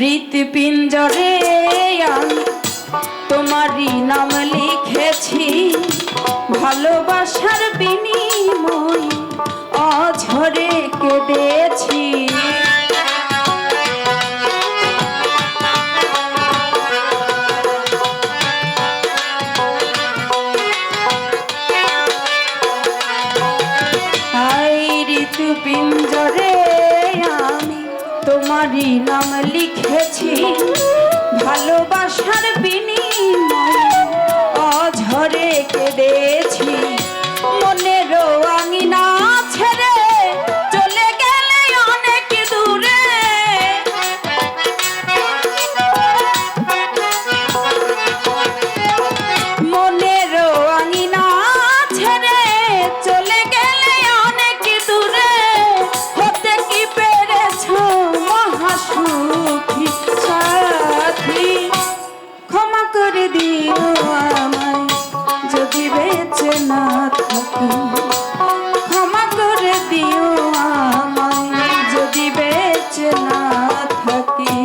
হৃৎপিঞ্জরে আমি তোমারই নাম লিখেছি, ভালোবাসার বিনিময় অঝরে কেঁদেছি। হৃৎপিঞ্জরে আমি তোমারই নাম লিখেছি, ভালোবাসার বিনিময়ে অঝরে কেঁদেছি। মনের আঙিনা ছেড়ে চলে গেলে অনেক দূরে, মনের আঙিনা ছেড়ে চলে গেলে অনেক দূরে, হতে কি পেরেছ মহাসুখী সাথী। ক্ষমা করে দিও আমায় যদি বেঁচে না থাকি, ক্ষমা করে দিও আমায় যদি বেঁচে না থাকি।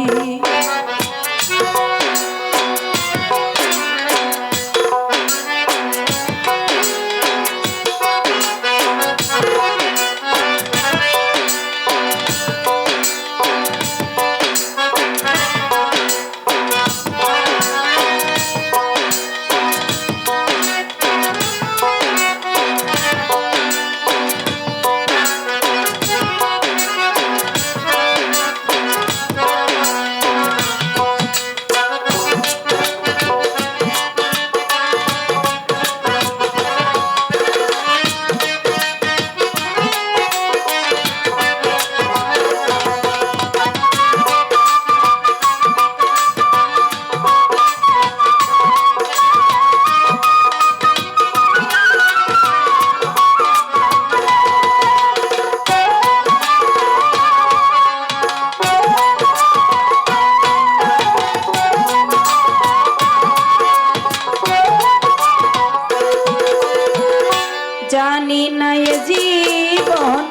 জানি না এ জীবন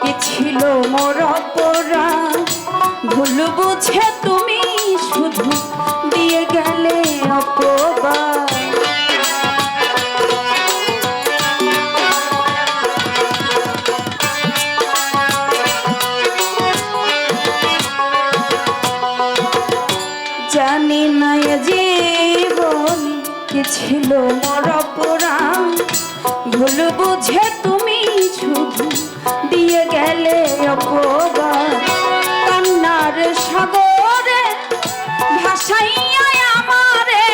কি ছিল মোর অপরাধ, ভুল বুঝে তুমি শুধু দিয়ে গেলে অপবাদ। জানি না এ জীবন কি ছিল মোর অপরাধ, ভুল বুঝে তুমি শুধু দিয়ে গেলে অপবাদ। কান্নার সাগরে ভাসাইয়া আমারে,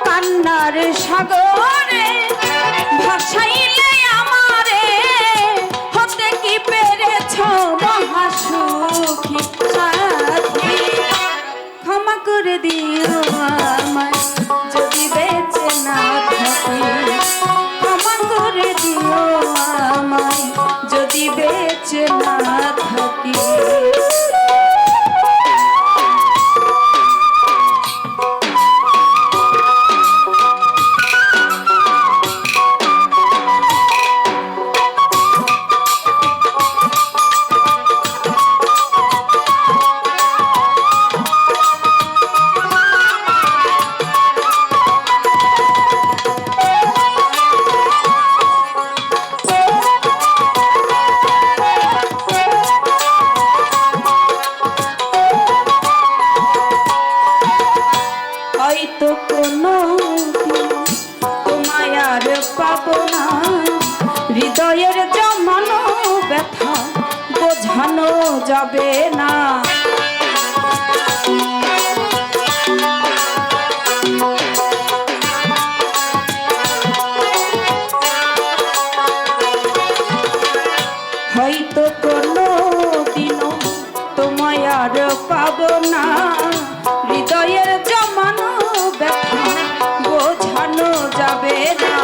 কান্নার সাগরে ভাসাইলে আমারে, হতে কি পেরেছ মহাসুখী সাথী। ক্ষমা করে দিও আমায় যদি বেঁচে না থাকি, ক্ষমা করে দিও আমায় যদি বেঁচে না থাকি। হয়তো কোনো তোমায় আর পাবো না, হৃদয়ের জমানো ব্যথা বোঝানো যাবে না। হয়তো কোনো দিনও তোমায় আর পাবো না, হৃদয়ের জমানো ব্যথা বোঝানো যাবে না।